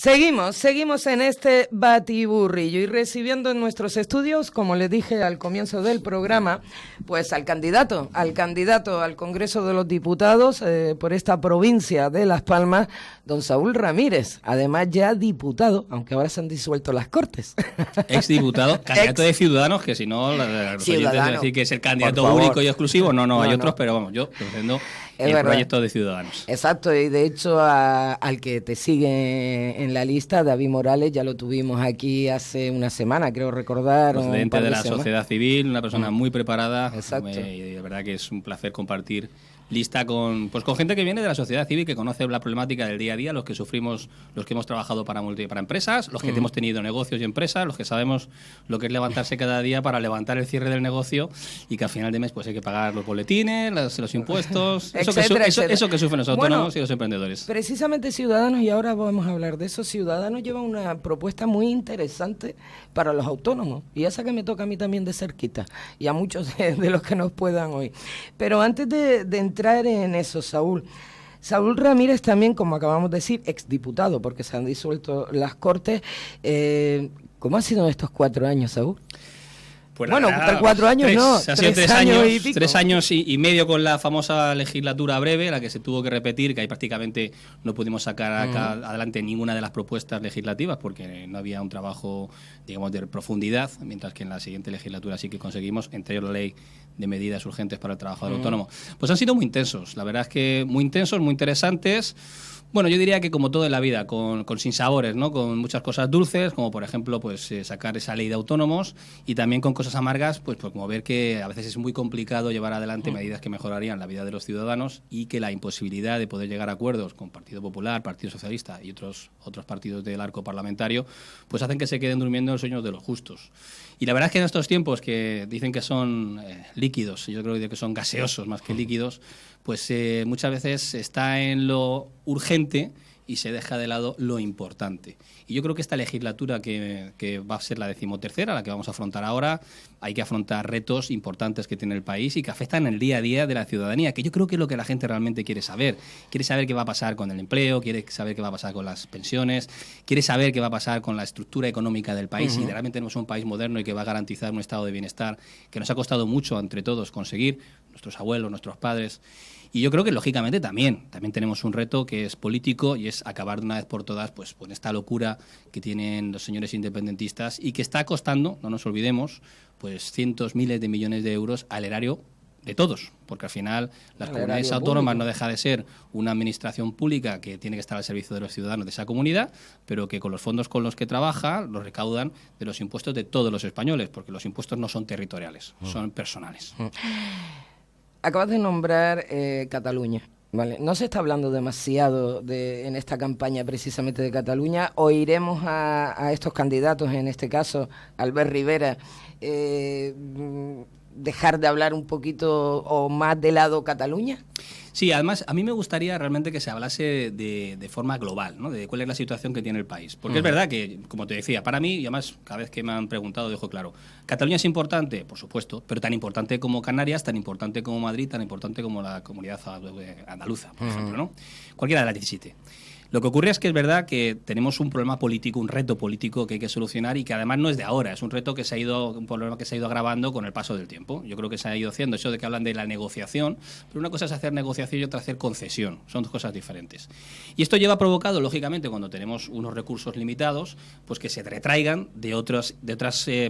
Seguimos en este batiburrillo y recibiendo en nuestros estudios, como les dije al comienzo del programa, pues al candidato al Congreso de los Diputados por esta provincia de Las Palmas, don Saúl Ramírez, además ya diputado, aunque ahora se han disuelto las Cortes. Exdiputado, candidato de Ciudadanos, que si no, los oyentes decir que es el candidato único y exclusivo, no, hay otros, pero vamos, yo defiendo el proyecto de Ciudadanos. Exacto, y de hecho al que te sigue en la lista, David Morales, ya lo tuvimos aquí hace una semana, creo recordar. Presidente de la sociedad civil, una persona muy preparada. Exacto. Y de verdad que es un placer compartir lista con gente que viene de la sociedad civil, que conoce la problemática del día a día, los que sufrimos, los que hemos trabajado para empresas, los que hemos tenido negocios y empresas, los que sabemos lo que es levantarse cada día para levantar el cierre del negocio y que al final de mes pues hay que pagar los boletines, los impuestos, eso que sufren los autónomos y los emprendedores. Precisamente Ciudadanos, y ahora vamos a hablar de eso, Ciudadanos lleva una propuesta muy interesante para los autónomos, y esa que me toca a mí también de cerquita, y a muchos de los que nos puedan oír. Pero antes de entrar en eso, Saúl Ramírez también, como acabamos de decir, exdiputado, porque se han disuelto las Cortes. ¿Cómo han sido estos 4 años, Saúl? Pues bueno, 4 años no, 3 años y pico. 3 años y medio con la famosa legislatura breve, la que se tuvo que repetir, que ahí prácticamente no pudimos sacar adelante ninguna de las propuestas legislativas porque no había un trabajo, digamos, de profundidad, mientras que en la siguiente legislatura sí que conseguimos, entre ellos la ley de medidas urgentes para el trabajador autónomo. Pues han sido muy intensos, la verdad es que muy intensos, muy interesantes. Bueno, yo diría que como todo en la vida, con sinsabores, ¿no? Con muchas cosas dulces, como por ejemplo pues sacar esa ley de autónomos, y también con cosas amargas, pues como ver que a veces es muy complicado llevar adelante medidas que mejorarían la vida de los ciudadanos, y que la imposibilidad de poder llegar a acuerdos con Partido Popular, Partido Socialista y otros partidos del arco parlamentario, pues hacen que se queden durmiendo en los sueños de los justos. Y la verdad es que en estos tiempos que dicen que son líquidos, yo creo que son gaseosos más que líquidos, pues muchas veces está en lo urgente y se deja de lado lo importante. Y yo creo que esta legislatura que va a ser la 13ª, la que vamos a afrontar ahora, hay que afrontar retos importantes que tiene el país y que afectan el día a día de la ciudadanía, que yo creo que es lo que la gente realmente quiere saber. Quiere saber qué va a pasar con el empleo, quiere saber qué va a pasar con las pensiones, quiere saber qué va a pasar con la estructura económica del país, y realmente tenemos un país moderno y que va a garantizar un estado de bienestar que nos ha costado mucho entre todos conseguir, nuestros abuelos, nuestros padres. Y yo creo que, lógicamente, también tenemos un reto que es político, y es acabar de una vez por todas pues con esta locura que tienen los señores independentistas y que está costando, no nos olvidemos, pues cientos, miles de millones de euros al erario de todos, porque al final las comunidades autónomas público no deja de ser una administración pública que tiene que estar al servicio de los ciudadanos de esa comunidad, pero que con los fondos con los que trabaja los recaudan de los impuestos de todos los españoles, porque los impuestos no son territoriales, son personales. Acabas de nombrar Cataluña, ¿vale? No se está hablando demasiado en esta campaña precisamente de Cataluña. Oiremos a estos candidatos, en este caso Albert Rivera, dejar de hablar un poquito o más de lado Cataluña. Sí, además a mí me gustaría realmente que se hablase de forma global, ¿no? De cuál es la situación que tiene el país. Porque es verdad que, como te decía, para mí, y además cada vez que me han preguntado dejo claro, Cataluña es importante, por supuesto, pero tan importante como Canarias, tan importante como Madrid, tan importante como la comunidad andaluza, por ejemplo, ¿no? Cualquiera de las 17. Lo que ocurre es que es verdad que tenemos un problema político, un reto político que hay que solucionar, y que además no es de ahora, es un problema que se ha ido agravando con el paso del tiempo. Yo creo que se ha ido haciendo eso de que hablan de la negociación, pero una cosa es hacer negociación y otra hacer concesión, son dos cosas diferentes. Y esto lleva provocado, lógicamente, cuando tenemos unos recursos limitados, pues que se retraigan de otras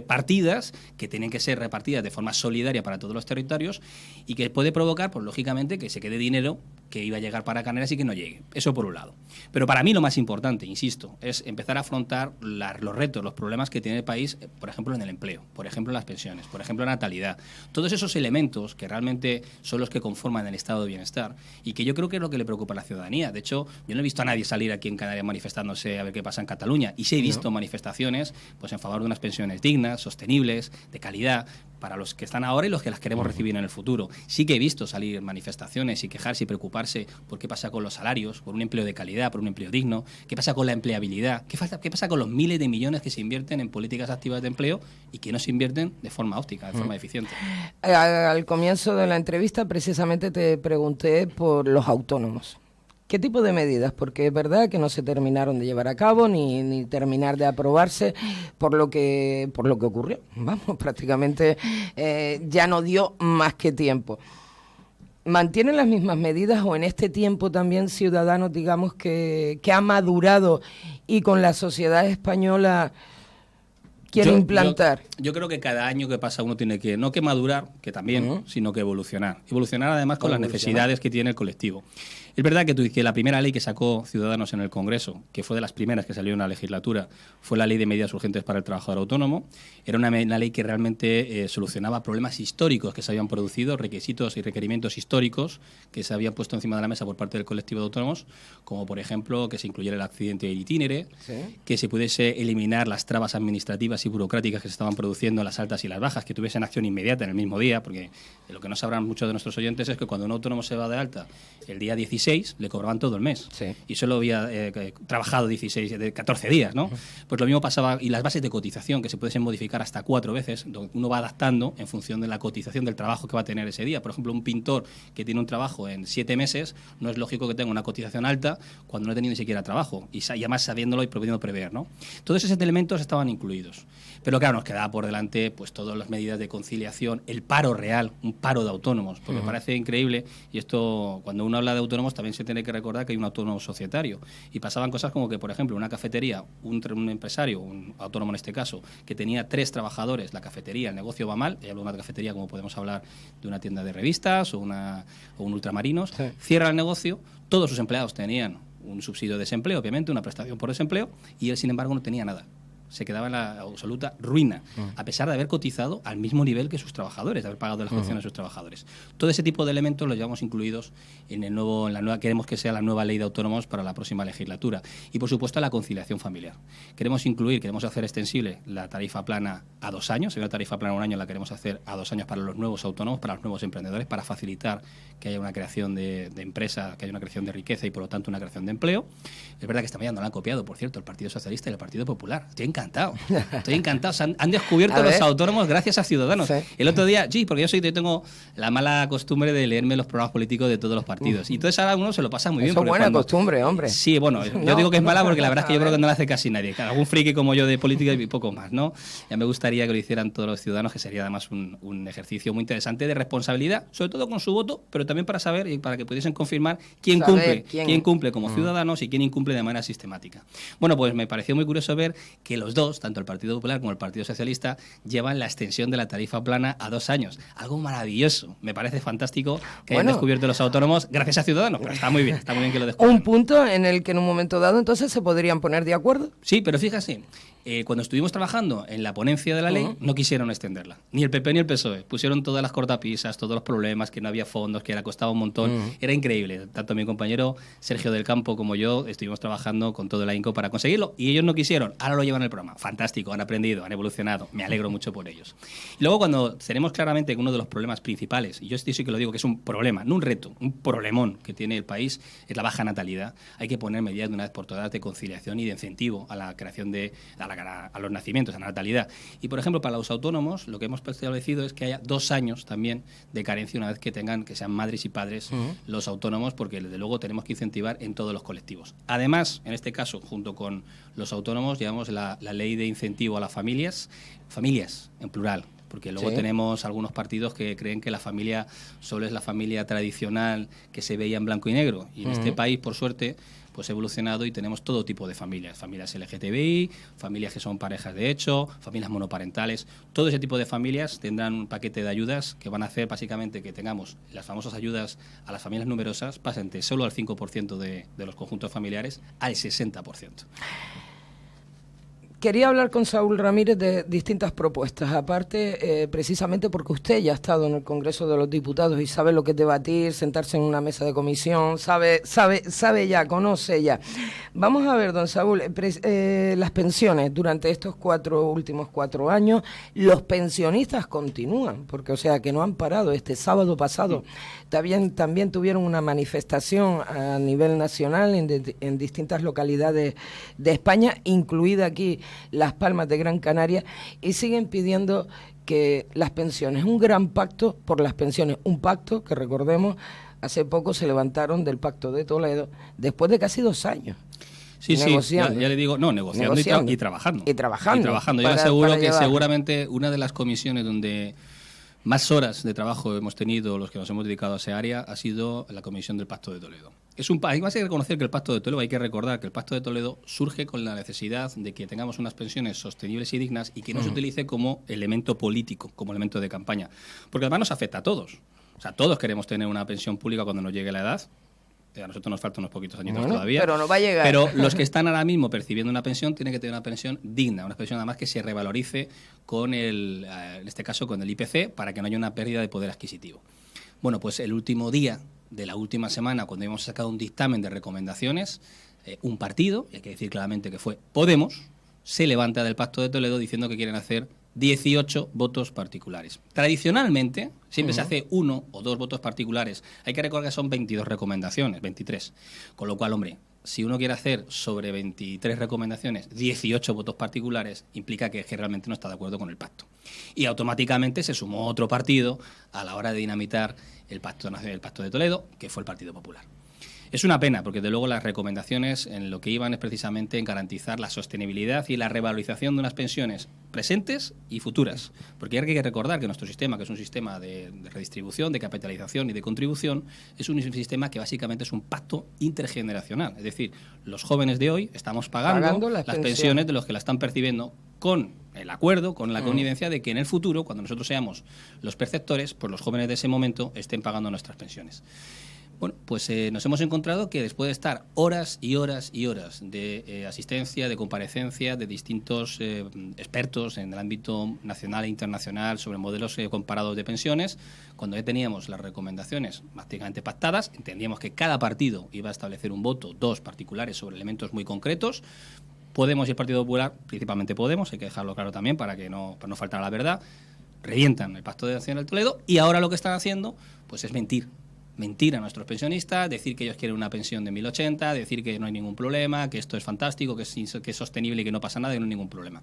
partidas que tienen que ser repartidas de forma solidaria para todos los territorios, y que puede provocar, pues lógicamente, que se quede dinero que iba a llegar para Canarias y que no llegue. Eso por un lado. Pero para mí lo más importante, insisto, es empezar a afrontar los retos, los problemas que tiene el país, por ejemplo, en el empleo, por ejemplo, en las pensiones, por ejemplo, en la natalidad. Todos esos elementos que realmente son los que conforman el estado de bienestar, y que yo creo que es lo que le preocupa a la ciudadanía. De hecho, yo no he visto a nadie salir aquí en Canarias manifestándose a ver qué pasa en Cataluña, y sí he visto manifestaciones pues en favor de unas pensiones dignas, sostenibles, de calidad, para los que están ahora y los que las queremos recibir en el futuro. Sí que he visto salir manifestaciones y quejarse y preocuparse por qué pasa con los salarios, por un empleo de calidad, por un empleo digno, qué pasa con la empleabilidad, qué pasa con los miles de millones que se invierten en políticas activas de empleo y que no se invierten de forma óptima, de forma eficiente. Al comienzo de la entrevista precisamente te pregunté por los autónomos. ¿Qué tipo de medidas? Porque es verdad que no se terminaron de llevar a cabo ni terminar de aprobarse por lo que ocurrió. Vamos, prácticamente ya no dio más que tiempo. ¿Mantienen las mismas medidas o en este tiempo también Ciudadanos, digamos, que ha madurado y con la sociedad española quiere implantar? Yo creo que cada año que pasa uno tiene que, no que madurar, que también, sino que evolucionar. Evolucionar además con las necesidades que tiene el colectivo. Es verdad que la primera ley que sacó Ciudadanos en el Congreso, que fue de las primeras que salió en la legislatura, fue la Ley de Medidas Urgentes para el Trabajador Autónomo. Era una ley que realmente solucionaba problemas históricos que se habían producido, requisitos y requerimientos históricos que se habían puesto encima de la mesa por parte del colectivo de autónomos, como por ejemplo que se incluyera el accidente in itinere, que se pudiese eliminar las trabas administrativas y burocráticas que se estaban produciendo en las altas y las bajas, que tuviesen acción inmediata en el mismo día, porque lo que no sabrán muchos de nuestros oyentes es que cuando un autónomo se va de alta el día 16, le cobraban todo el mes. Y solo había trabajado 14 días, ¿no? Pues lo mismo pasaba, y las bases de cotización, que se pudiesen modificar hasta 4 veces, donde uno va adaptando en función de la cotización del trabajo que va a tener ese día. Por ejemplo, un pintor que tiene un trabajo en 7 meses, no es lógico que tenga una cotización alta cuando no ha tenido ni siquiera trabajo, y además sabiéndolo y pudiendo prever, ¿no? Todos esos elementos estaban incluidos. Pero claro, nos quedaba por delante pues todas las medidas de conciliación, el paro real, un paro de autónomos, porque me parece increíble, y esto, cuando uno habla de autónomos, también se tiene que recordar que hay un autónomo societario, y pasaban cosas como que, por ejemplo, una cafetería, un empresario, un autónomo en este caso, que tenía 3 trabajadores, la cafetería, el negocio va mal, y hablo de una cafetería como podemos hablar de una tienda de revistas o un ultramarinos, cierra el negocio, todos sus empleados tenían un subsidio de desempleo, obviamente, una prestación por desempleo, y él, sin embargo, no tenía nada. Se quedaba en la absoluta ruina, a pesar de haber cotizado al mismo nivel que sus trabajadores, de haber pagado las pensiones a sus trabajadores. Todo ese tipo de elementos los llevamos incluidos en la nueva, queremos que sea la nueva ley de autónomos para la próxima legislatura. Y, por supuesto, la conciliación familiar. Queremos hacer extensible la tarifa plana a 2 años. Si una tarifa plana a 1 año, la queremos hacer a 2 años para los nuevos autónomos, para los nuevos emprendedores, para facilitar que haya una creación de empresa, que haya una creación de riqueza y, por lo tanto, una creación de empleo. Es verdad que esta mañana no la han copiado, por cierto, el Partido Socialista y el Partido Popular. Estoy encantado. Han descubierto los autónomos gracias a Ciudadanos. El otro día, porque yo tengo la mala costumbre de leerme los programas políticos de todos los partidos. Y entonces ahora uno se lo pasa muy bien. Eso es buena costumbre, hombre. Sí, bueno, yo digo que es mala porque la verdad es que yo creo que no la hace casi nadie. Algún friki como yo de política y poco más, ¿no? Ya me gustaría que lo hicieran todos los ciudadanos, que sería además un ejercicio muy interesante de responsabilidad, sobre todo con su voto, pero también para saber y para que pudiesen confirmar quién cumple como ciudadanos y quién incumple de manera sistemática. Bueno, pues me pareció muy curioso ver que los dos, tanto el Partido Popular como el Partido Socialista, llevan la extensión de la tarifa plana a 2 años. Algo maravilloso. Me parece fantástico que hayan descubierto los autónomos gracias a Ciudadanos, pero está muy bien que lo descubran. Un punto en el que en un momento dado entonces se podrían poner de acuerdo. Sí, pero fíjate, cuando estuvimos trabajando en la ponencia de la ley, no quisieron extenderla. Ni el PP ni el PSOE. Pusieron todas las cortapisas, todos los problemas, que no había fondos, que era costaba un montón. Era increíble. Tanto mi compañero Sergio del Campo como yo estuvimos trabajando con todo el ahínco para conseguirlo. Y ellos no quisieron. Ahora lo llevan en el programa. Fantástico. Han aprendido, han evolucionado. Me alegro mucho por ellos. Y luego, cuando tenemos claramente que uno de los problemas principales, y yo sí que lo digo que es un problema, no un reto, un problemón que tiene el país, es la baja natalidad. Hay que poner medidas de una vez por todas de conciliación y de incentivo a la creación a los nacimientos, a la natalidad. Y, por ejemplo, para los autónomos, lo que hemos establecido es que haya 2 años también de carencia una vez que sean madres y padres los autónomos, porque desde luego tenemos que incentivar en todos los colectivos. Además, en este caso, junto con los autónomos, llevamos la ley de incentivo a las familias en plural, porque luego tenemos algunos partidos que creen que la familia solo es la familia tradicional que se veía en blanco y negro, y en este país, por suerte, pues ha evolucionado y tenemos todo tipo de familias LGTBI, familias que son parejas de hecho, familias monoparentales. Todo ese tipo de familias tendrán un paquete de ayudas que van a hacer básicamente que tengamos las famosas ayudas a las familias numerosas, pasen de solo al 5% de los conjuntos familiares al 60%. Quería hablar con Saúl Ramírez de distintas propuestas, aparte precisamente porque usted ya ha estado en el Congreso de los Diputados y sabe lo que es debatir, sentarse en una mesa de comisión, sabe ya, conoce ya. Vamos a ver, don Saúl, las pensiones durante estos últimos 4 años, los pensionistas continúan, porque o sea que no han parado. Este sábado pasado también tuvieron una manifestación a nivel nacional en distintas localidades de España, incluida aquí Las Palmas de Gran Canaria, y siguen pidiendo que las pensiones, un gran pacto por las pensiones, un pacto que recordemos hace poco se levantaron del Pacto de Toledo después de casi 2 años. Sí, negociando. Ya le digo, negociando. Y trabajando. Y trabajando. Yo le aseguro que seguramente una de las comisiones donde más horas de trabajo hemos tenido los que nos hemos dedicado a esa área ha sido la Comisión del Pacto de Toledo. Hay que reconocer que el Pacto de Toledo, hay que recordar que el Pacto de Toledo surge con la necesidad de que tengamos unas pensiones sostenibles y dignas y que no se utilice como elemento político, como elemento de campaña. Porque además nos afecta a todos. O sea, todos queremos tener una pensión pública cuando nos llegue la edad. A nosotros nos faltan unos poquitos añitos todavía. Pero no va a llegar. Pero los que están ahora mismo percibiendo una pensión tienen que tener una pensión digna, una pensión además que se revalorice con en este caso con el IPC, para que no haya una pérdida de poder adquisitivo. Bueno, pues el último día de la última semana, cuando hemos sacado un dictamen de recomendaciones, un partido, y hay que decir claramente que fue Podemos, se levanta del Pacto de Toledo diciendo que quieren hacer 18 votos particulares. Tradicionalmente, siempre se hace 1 o 2 votos particulares. Hay que recordar que son 22 recomendaciones, 23. Con lo cual, hombre, si uno quiere hacer sobre 23 recomendaciones 18 votos particulares, implica que realmente no está de acuerdo con el pacto. Y automáticamente se sumó otro partido a la hora de dinamitar el Pacto Nacional, el Pacto de Toledo, que fue el Partido Popular. Es una pena, porque de luego las recomendaciones en lo que iban es precisamente en garantizar la sostenibilidad y la revalorización de unas pensiones presentes y futuras. Porque hay que recordar que nuestro sistema, que es un sistema de redistribución, de capitalización y de contribución, es un sistema que básicamente es un pacto intergeneracional. Es decir, los jóvenes de hoy estamos pagando las pensiones de los que la están percibiendo, con el acuerdo, con la connivencia de que en el futuro, cuando nosotros seamos los perceptores, pues los jóvenes de ese momento estén pagando nuestras pensiones. Bueno, pues nos hemos encontrado que después de estar horas y horas y horas de asistencia, de comparecencia de distintos expertos en el ámbito nacional e internacional sobre modelos comparados de pensiones, cuando ya teníamos las recomendaciones prácticamente pactadas, entendíamos que cada partido iba a establecer un voto, 2 particulares sobre elementos muy concretos. Podemos y el Partido Popular, principalmente Podemos, hay que dejarlo claro también para no faltar a la verdad, revientan el Pacto de Nacional del Toledo y ahora lo que están haciendo pues es mentir a nuestros pensionistas, decir que ellos quieren una pensión de 1.080, decir que no hay ningún problema, que esto es fantástico, que es sostenible y que no pasa nada y no hay ningún problema.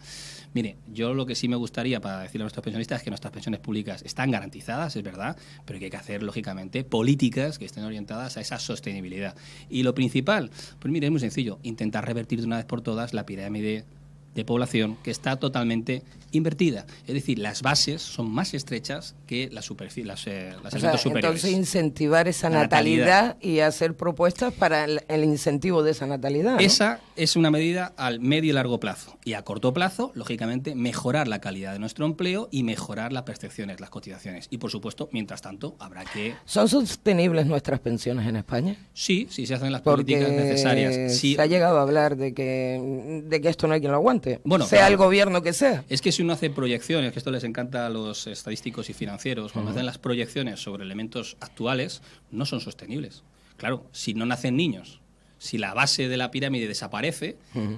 Mire, yo lo que sí me gustaría para decirle a nuestros pensionistas es que nuestras pensiones públicas están garantizadas, es verdad, pero que hay que hacer, lógicamente, políticas que estén orientadas a esa sostenibilidad. Y lo principal, pues mire, es muy sencillo, intentar revertir de una vez por todas la pirámide de población que está totalmente invertida. Es decir, las bases son más estrechas que las elementos superiores. Entonces, incentivar esa natalidad y hacer propuestas para el incentivo de esa natalidad, ¿no? Esa es una medida al medio y largo plazo. Y a corto plazo, lógicamente, mejorar la calidad de nuestro empleo y mejorar las percepciones, las cotizaciones. Y, por supuesto, mientras tanto, habrá que... ¿Son sostenibles nuestras pensiones en España? Sí, se hacen las políticas necesarias. Sí. Se ha llegado a hablar de que esto no hay quien lo aguante. Bueno, sea el gobierno que sea. Es que si uno hace proyecciones, que esto les encanta a los estadísticos y financieros, cuando hacen las proyecciones sobre elementos actuales, no son sostenibles. Claro, si no nacen niños, si la base de la pirámide desaparece,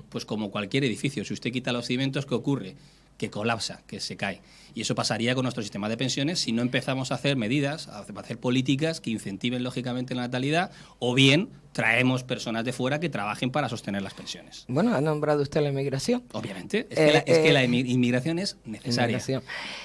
pues como cualquier edificio, si usted quita los cimientos, ¿qué ocurre? Que colapsa, que se cae. Y eso pasaría con nuestro sistema de pensiones si no empezamos a hacer medidas, a hacer políticas que incentiven lógicamente la natalidad, o bien traemos personas de fuera que trabajen para sostener las pensiones. Bueno, ¿ha nombrado usted la inmigración? Obviamente, es que la inmigración es necesaria.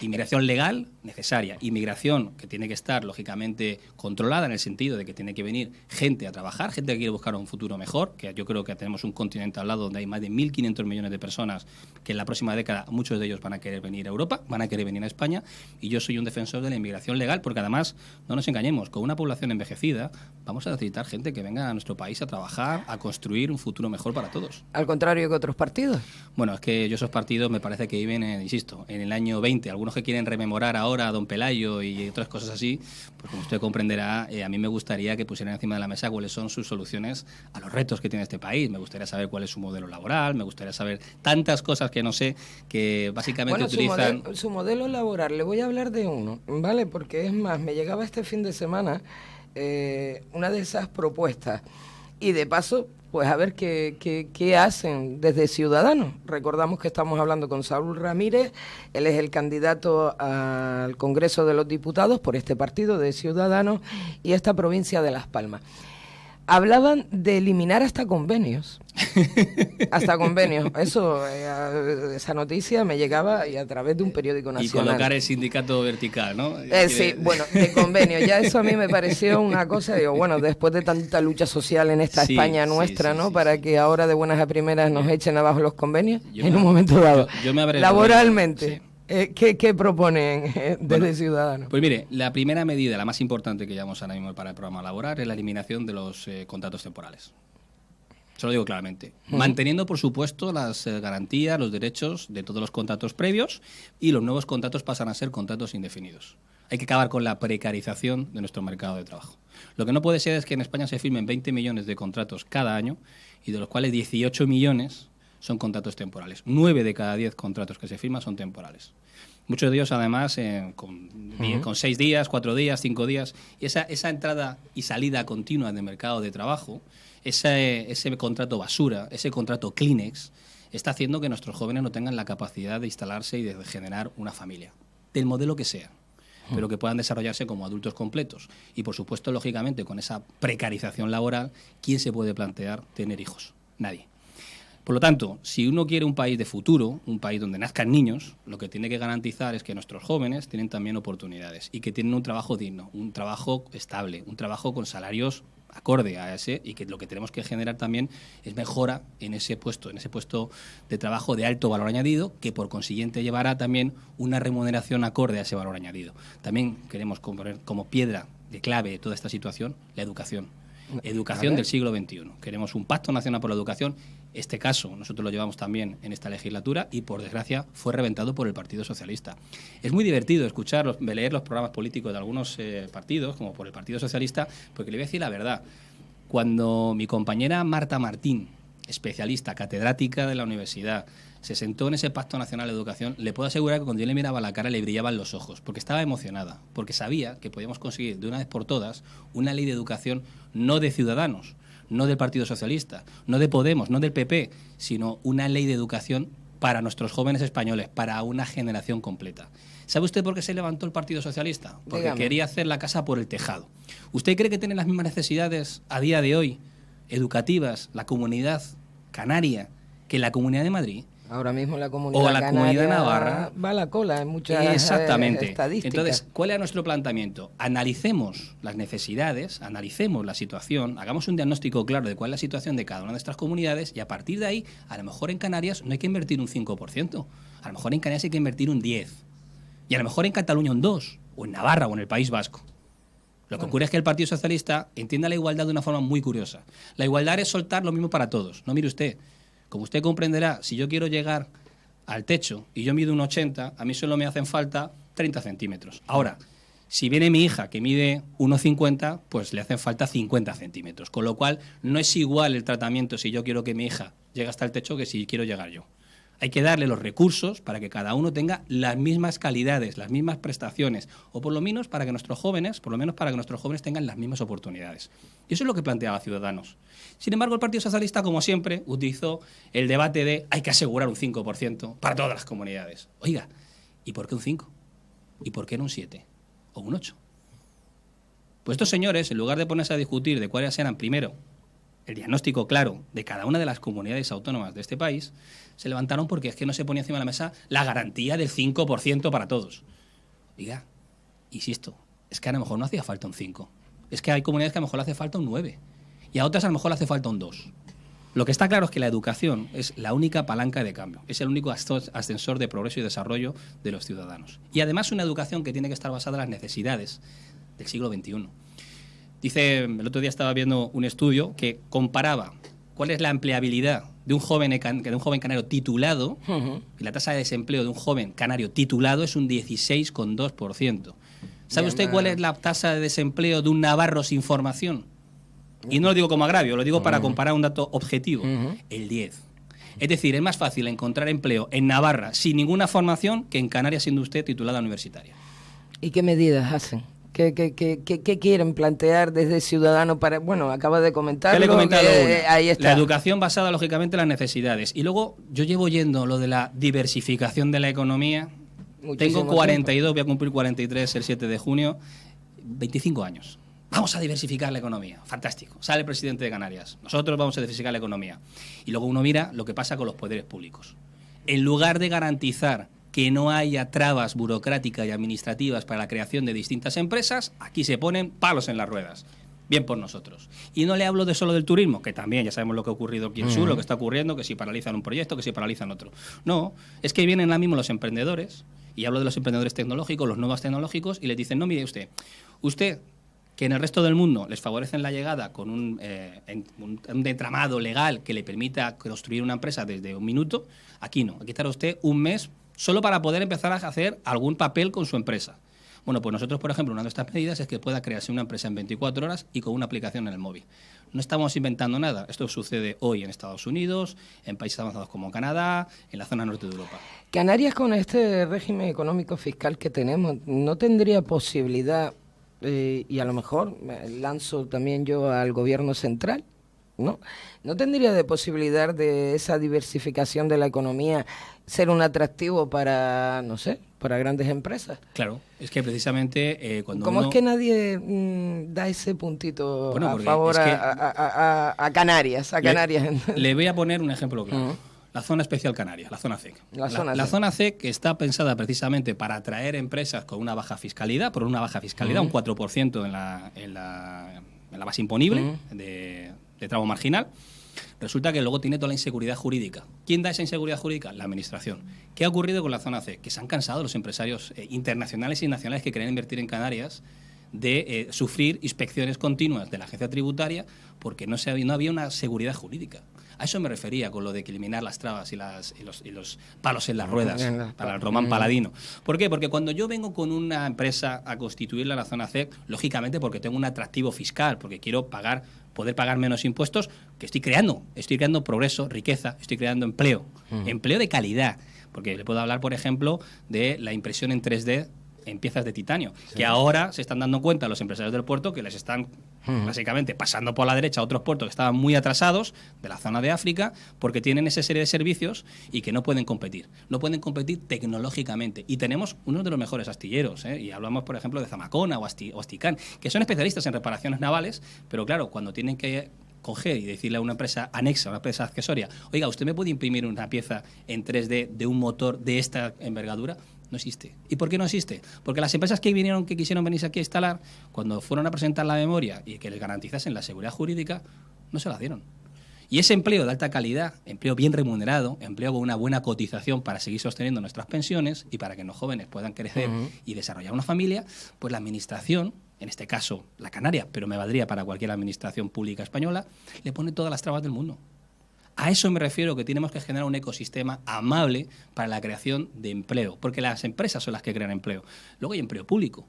Inmigración legal, necesaria. Inmigración que tiene que estar, lógicamente, controlada en el sentido de que tiene que venir gente a trabajar, gente que quiere buscar un futuro mejor, que yo creo que tenemos un continente al lado donde hay más de 1.500 millones de personas que en la próxima década, muchos de ellos van a querer venir a Europa, van a querer venir a España, y yo soy un defensor de la inmigración legal, porque además, no nos engañemos, con una población envejecida, vamos a necesitar gente que venga a nuestro país a trabajar, a construir un futuro mejor para todos. Al contrario que otros partidos. Bueno, es que esos partidos me parece que viven, insisto, en el año 20. Algunos que quieren rememorar ahora a don Pelayo y otras cosas así, pues como usted comprenderá, a mí me gustaría que pusieran encima de la mesa cuáles son sus soluciones a los retos que tiene este país. Me gustaría saber cuál es su modelo laboral, me gustaría saber tantas cosas que no sé, que básicamente utilizan... Su modelo laboral, le voy a hablar de uno, ¿vale? Porque es más, me llegaba este fin de semana una de esas propuestas. Y de paso, pues a ver qué hacen desde Ciudadanos. Recordamos que estamos hablando con Saúl Ramírez, él es el candidato al Congreso de los Diputados por este partido de Ciudadanos y esta provincia de Las Palmas. hablaban de eliminar hasta convenios. Hasta convenios. Eso, esa noticia me llegaba y a través de un periódico nacional. Y colocar el sindicato vertical, ¿no? Sí, bueno, de convenios. Ya eso a mí me pareció una cosa, digo, bueno, después de tanta lucha social en esta España nuestra, ¿no? Para que ahora de buenas a primeras nos echen abajo los convenios, en un momento dado. Yo me habré laboralmente. ¿Qué proponen desde Ciudadanos? Pues mire, la primera medida, la más importante que llevamos ahora mismo para el programa laboral, es la eliminación de los contratos temporales. Se lo digo claramente. Manteniendo, por supuesto, las garantías, los derechos de todos los contratos previos, y los nuevos contratos pasan a ser contratos indefinidos. Hay que acabar con la precarización de nuestro mercado de trabajo. Lo que no puede ser es que en España se firmen 20 millones de contratos cada año, y de los cuales 18 millones son contratos temporales. 9 de cada 10 contratos que se firman son temporales. Muchos de ellos, además, con 6 días, 4 días, 5 días. Y esa entrada y salida continua del mercado de trabajo, ese contrato basura, ese contrato Kleenex, está haciendo que nuestros jóvenes no tengan la capacidad de instalarse y de generar una familia, del modelo que sea, pero que puedan desarrollarse como adultos completos. Y, por supuesto, lógicamente, con esa precarización laboral, ¿quién se puede plantear tener hijos? Nadie. Por lo tanto, si uno quiere un país de futuro, un país donde nazcan niños, lo que tiene que garantizar es que nuestros jóvenes tienen también oportunidades y que tienen un trabajo digno, un trabajo estable, un trabajo con salarios acorde a ese, y que lo que tenemos que generar también es mejora en ese puesto de trabajo de alto valor añadido, que por consiguiente llevará también una remuneración acorde a ese valor añadido. También queremos poner como piedra de clave de toda esta situación la educación. Educación del siglo XXI. Queremos un pacto nacional por la educación. Este caso nosotros lo llevamos también en esta legislatura y, por desgracia, fue reventado por el Partido Socialista. Es muy divertido leer los programas políticos de algunos partidos, como por el Partido Socialista, porque le voy a decir la verdad. Cuando mi compañera Marta Martín, especialista, catedrática de la universidad, se sentó en ese Pacto Nacional de Educación, le puedo asegurar que cuando yo le miraba la cara le brillaban los ojos, porque estaba emocionada, porque sabía que podíamos conseguir de una vez por todas una ley de educación no de Ciudadanos, no del Partido Socialista, no de Podemos, no del PP, sino una ley de educación para nuestros jóvenes españoles, para una generación completa. ¿Sabe usted por qué se levantó el Partido Socialista? Porque Dígame. Quería hacer la casa por el tejado. ¿Usted cree que tiene las mismas necesidades a día de hoy, educativas, la comunidad canaria, que la Comunidad de Madrid? Ahora mismo la comunidad o la Comunidad de Navarra va a la cola en muchas exactamente. Estadísticas. Entonces, ¿cuál es nuestro planteamiento? Analicemos las necesidades, analicemos la situación, hagamos un diagnóstico claro de cuál es la situación de cada una de estas comunidades, y a partir de ahí, a lo mejor en Canarias no hay que invertir un 5%, a lo mejor en Canarias hay que invertir un 10%, y a lo mejor en Cataluña un 2%, o en Navarra o en el País Vasco. Lo que ocurre es que el Partido Socialista entiende la igualdad de una forma muy curiosa. La igualdad es soltar lo mismo para todos. No, mire usted, como usted comprenderá, si yo quiero llegar al techo y yo mido un 80, a mí solo me hacen falta 30 centímetros. Ahora, si viene mi hija que mide 1,50, pues le hacen falta 50 centímetros. Con lo cual, no es igual el tratamiento si yo quiero que mi hija llegue hasta el techo que si quiero llegar yo. Hay que darle los recursos para que cada uno tenga las mismas calidades, las mismas prestaciones, o por lo menos para que nuestros jóvenes tengan las mismas oportunidades. Y eso es lo que planteaba Ciudadanos. Sin embargo, el Partido Socialista, como siempre, utilizó el debate de hay que asegurar un 5% para todas las comunidades. Oiga, ¿y por qué un 5? ¿Y por qué no un 7? ¿O un 8? Pues estos señores, en lugar de ponerse a discutir de cuáles eran, primero, el diagnóstico claro de cada una de las comunidades autónomas de este país, se levantaron porque es que no se ponía encima de la mesa la garantía del 5% para todos. Diga, insisto, es que a lo mejor no hacía falta un 5. Es que hay comunidades que a lo mejor le hace falta un 9. Y a otras a lo mejor le hace falta un 2. Lo que está claro es que la educación es la única palanca de cambio, es el único ascensor de progreso y desarrollo de los ciudadanos. Y además una educación que tiene que estar basada en las necesidades del siglo XXI. Dice, el otro día estaba viendo un estudio que comparaba cuál es la empleabilidad de un joven canario titulado, y la tasa de desempleo de un joven canario titulado es un 16,2%. ¿Sabe usted cuál es la tasa de desempleo de un navarro sin formación? Y no lo digo como agravio, lo digo para comparar un dato objetivo. El 10%. Es decir, es más fácil encontrar empleo en Navarra sin ninguna formación que en Canarias siendo usted titulada universitaria. ¿Y qué medidas hacen? ¿Qué quieren plantear desde Ciudadanos para...? Bueno, acaba de comentarlo. ¿Qué le he comentado ahí está. La educación basada, lógicamente, en las necesidades. Y luego, yo llevo oyendo lo de la diversificación de la economía. Tengo 42, voy a cumplir 43 el 7 de junio, 25 años. vamos a diversificar la economía. Fantástico. Sale el presidente de Canarias. Nosotros vamos a diversificar la economía. Y luego uno mira lo que pasa con los poderes públicos. En lugar de garantizar que no haya trabas burocráticas y administrativas para la creación de distintas empresas, aquí se ponen palos en las ruedas. Bien por nosotros. Y no le hablo de solo del turismo, que también ya sabemos lo que ha ocurrido aquí en Sur, lo que está ocurriendo, que si paralizan un proyecto, que si paralizan otro. No, es que vienen ahora mismo los emprendedores, y hablo de los emprendedores tecnológicos, los nuevos tecnológicos, y les dicen, no, mire usted, que en el resto del mundo les favorecen la llegada con un entramado legal que le permita construir una empresa desde un minuto, aquí no. Aquí estará usted un mes solo para poder empezar a hacer algún papel con su empresa. Bueno, pues nosotros, por ejemplo, una de estas medidas es que pueda crearse una empresa en 24 horas y con una aplicación en el móvil. No estamos inventando nada. Esto sucede hoy en Estados Unidos, en países avanzados como Canadá, en la zona norte de Europa. Canarias, con este régimen económico fiscal que tenemos, no tendría posibilidad, y a lo mejor lanzo también yo al gobierno central, ¿no tendría de posibilidad de esa diversificación de la economía ser un atractivo para, no sé, para grandes empresas? Claro, es que precisamente cuando ¿Cómo es que nadie da ese puntito a favor a Canarias? Le voy a poner un ejemplo claro. La zona especial canaria, la zona CEC. La zona CEC está pensada precisamente para atraer empresas con una baja fiscalidad, un 4% en la base imponible de tramo marginal. Resulta que luego tiene toda la inseguridad jurídica. ¿Quién da esa inseguridad jurídica? La Administración. ¿Qué ha ocurrido con la zona C? Que se han cansado los empresarios internacionales y nacionales que querían invertir en Canarias de sufrir inspecciones continuas de la agencia tributaria porque no había una seguridad jurídica. A eso me refería con lo de eliminar las trabas y los palos en las ruedas para el Román Paladino. ¿Por qué? Porque cuando yo vengo con una empresa a constituirla en la zona C, lógicamente porque tengo un atractivo fiscal, porque quiero poder pagar menos impuestos, que estoy creando progreso, riqueza, estoy creando empleo de calidad. Porque le puedo hablar, por ejemplo, de la impresión en 3D en piezas de titanio, que ahora se están dando cuenta los empresarios del puerto que les están básicamente pasando por la derecha a otros puertos que estaban muy atrasados de la zona de África porque tienen esa serie de servicios y que no pueden competir tecnológicamente. Y tenemos uno de los mejores astilleros, y hablamos, por ejemplo, de Zamacona o Asticán, que son especialistas en reparaciones navales, pero claro, cuando tienen que coger y decirle a una empresa anexa, una empresa accesoria, oiga, ¿usted me puede imprimir una pieza en 3D de un motor de esta envergadura? No existe. ¿Y por qué no existe? Porque las empresas que quisieron venirse aquí a instalar, cuando fueron a presentar la memoria y que les garantizasen la seguridad jurídica, no se la dieron. Y ese empleo de alta calidad, empleo bien remunerado, empleo con una buena cotización para seguir sosteniendo nuestras pensiones y para que los jóvenes puedan crecer y desarrollar una familia, pues la Administración, en este caso la canaria, pero me valdría para cualquier administración pública española, le pone todas las trabas del mundo. A eso me refiero, que tenemos que generar un ecosistema amable para la creación de empleo, porque las empresas son las que crean empleo. Luego hay empleo público.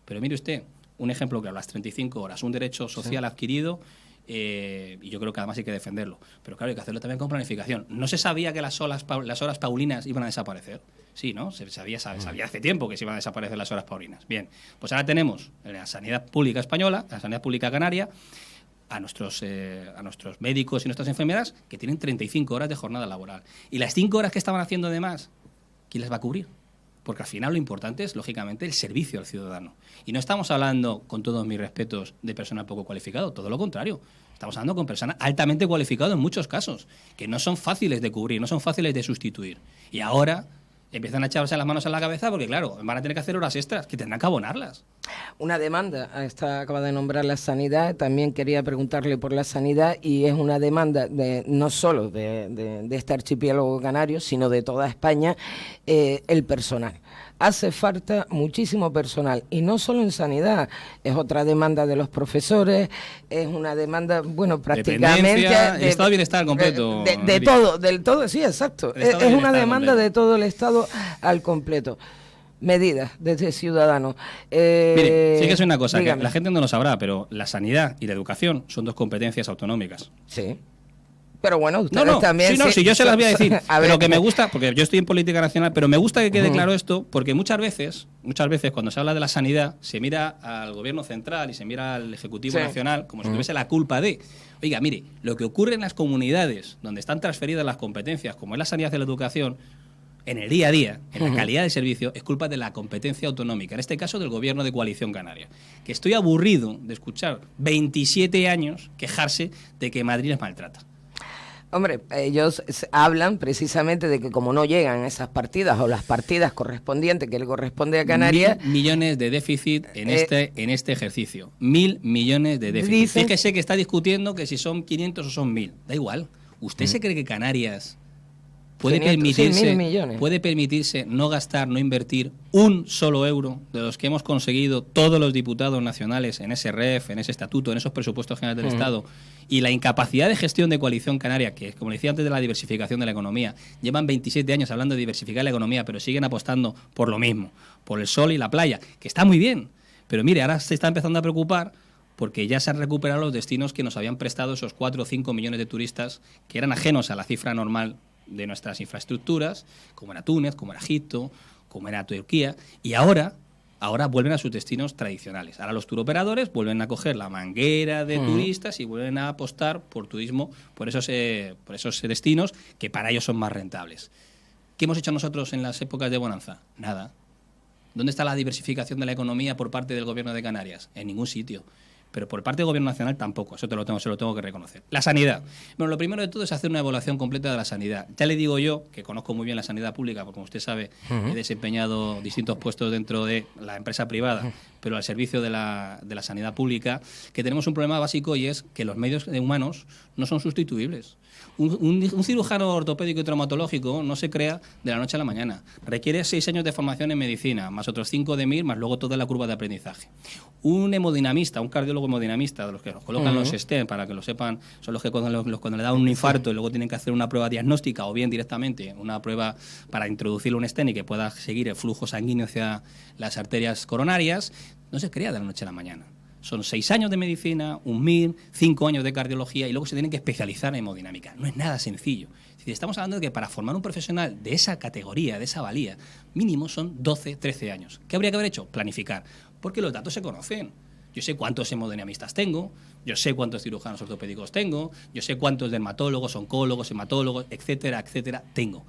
Pero mire usted, un ejemplo claro, las 35 horas, un derecho social adquirido, y yo creo que además hay que defenderlo. Pero claro, hay que hacerlo también con planificación. ¿No se sabía que las horas paulinas iban a desaparecer? Sí, ¿no? Se sabía hace tiempo que se iban a desaparecer las horas paulinas. Bien, pues ahora tenemos en la sanidad pública española, la sanidad pública canaria, a nuestros médicos y nuestras enfermeras que tienen 35 horas de jornada laboral. Y las 5 horas que estaban haciendo de más, ¿quién las va a cubrir? Porque al final lo importante es, lógicamente, el servicio al ciudadano. Y no estamos hablando, con todos mis respetos, de personal poco cualificado, todo lo contrario. Estamos hablando con personas altamente cualificadas en muchos casos, que no son fáciles de cubrir, no son fáciles de sustituir. Y ahora empiezan a echarse las manos a la cabeza porque, claro, van a tener que hacer horas extras, que tendrán que abonarlas. Una demanda, acaba de nombrar la sanidad, también quería preguntarle por la sanidad, y es una demanda no solo de este archipiélago canario, sino de toda España, el personal. Hace falta muchísimo personal, y no solo en sanidad, es otra demanda de los profesores, es una demanda, bueno, prácticamente... El estado de bienestar completo. De todo, del todo, sí, exacto. Es una demanda completo de todo el Estado al completo. Medidas desde Ciudadanos. Mire, sí que es una cosa, dígame, que la gente no lo sabrá, pero la sanidad y la educación son 2 competencias autonómicas. Sí. Pero bueno, ustedes también... Sí, yo se las voy a decir. Pero que me gusta, porque yo estoy en política nacional, pero me gusta que quede claro esto, porque muchas veces cuando se habla de la sanidad, se mira al gobierno central y se mira al Ejecutivo Nacional como si tuviese la culpa de... Oiga, mire, lo que ocurre en las comunidades donde están transferidas las competencias, como es la sanidad y la educación, en el día a día, en la calidad del servicio, es culpa de la competencia autonómica, en este caso del gobierno de Coalición Canaria. Que estoy aburrido de escuchar 27 años quejarse de que Madrid les maltrata. Hombre, ellos hablan precisamente de que como no llegan esas partidas o las partidas correspondientes que le corresponde a Canarias... 1.000 millones de déficit en este ejercicio. 1.000 millones de déficit. Fíjese que está discutiendo que si son 500 o son 1.000. Da igual. ¿Usted se cree que Canarias puede permitirse no gastar, no invertir un solo euro de los que hemos conseguido todos los diputados nacionales en ese REF, en ese estatuto, en esos presupuestos generales del Estado, y la incapacidad de gestión de Coalición Canaria, que como decía antes de la diversificación de la economía, llevan 27 años hablando de diversificar la economía, pero siguen apostando por lo mismo, por el sol y la playa, que está muy bien, pero mire, ahora se está empezando a preocupar porque ya se han recuperado los destinos que nos habían prestado esos 4 o 5 millones de turistas que eran ajenos a la cifra normal de nuestras infraestructuras, como era Túnez, como era Egipto, como era Turquía, y ahora vuelven a sus destinos tradicionales. Ahora los turoperadores vuelven a coger la manguera de turistas y vuelven a apostar por turismo, por esos destinos que para ellos son más rentables. ¿Qué hemos hecho nosotros en las épocas de bonanza? Nada. ¿Dónde está la diversificación de la economía por parte del Gobierno de Canarias? En ningún sitio. Pero por parte del Gobierno Nacional tampoco, se lo tengo que reconocer. La sanidad. Bueno, lo primero de todo es hacer una evaluación completa de la sanidad. Ya le digo yo, que conozco muy bien la sanidad pública, porque como usted sabe, he desempeñado distintos puestos dentro de la empresa privada, pero al servicio de la sanidad pública, que tenemos un problema básico y es que los medios humanos no son sustituibles. Un cirujano ortopédico y traumatológico no se crea de la noche a la mañana. Requiere 6 años de formación en medicina, más otros 5 de MIR, más luego toda la curva de aprendizaje. Un hemodinamista, un cardiólogo hemodinamista, de los que nos colocan los stent, para que lo sepan, son los que cuando le dan un infarto y luego tienen que hacer una prueba diagnóstica o bien directamente una prueba para introducirle un stent y que pueda seguir el flujo sanguíneo hacia las arterias coronarias, no se crea de la noche a la mañana. Son 6 años de medicina, un MIR, 5 años de cardiología y luego se tienen que especializar en hemodinámica. No es nada sencillo. Estamos hablando de que para formar un profesional de esa categoría, de esa valía, mínimo son 12, 13 años. ¿Qué habría que haber hecho? Planificar. Porque los datos se conocen. Yo sé cuántos hemodinamistas tengo, yo sé cuántos cirujanos ortopédicos tengo, yo sé cuántos dermatólogos, oncólogos, hematólogos, etcétera, etcétera, tengo.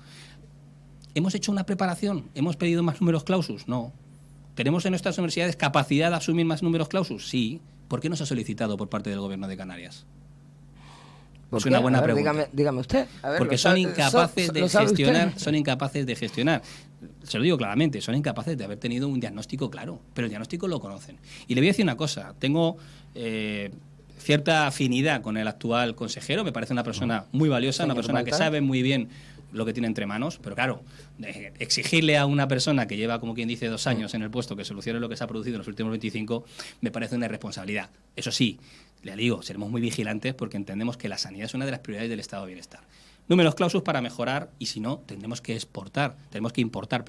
¿Hemos hecho una preparación? ¿Hemos pedido más números clausus? No. ¿Tenemos en nuestras universidades capacidad de asumir más números clausus? Sí. ¿Por qué no se ha solicitado por parte del Gobierno de Canarias? Es una buena pregunta. Dígame usted. A ver, porque son incapaces de gestionar. Son incapaces de gestionar. Se lo digo claramente, son incapaces de haber tenido un diagnóstico claro, pero el diagnóstico lo conocen. Y le voy a decir una cosa. Tengo cierta afinidad con el actual consejero. Me parece una persona muy valiosa, una persona que sabe muy bien lo que tiene entre manos, pero claro, exigirle a una persona que lleva, como quien dice, 2 años en el puesto que solucione lo que se ha producido en los últimos 25, me parece una irresponsabilidad. Eso sí, le digo, seremos muy vigilantes porque entendemos que la sanidad es una de las prioridades del estado de bienestar. Números clausus para mejorar y si no, tenemos que importar,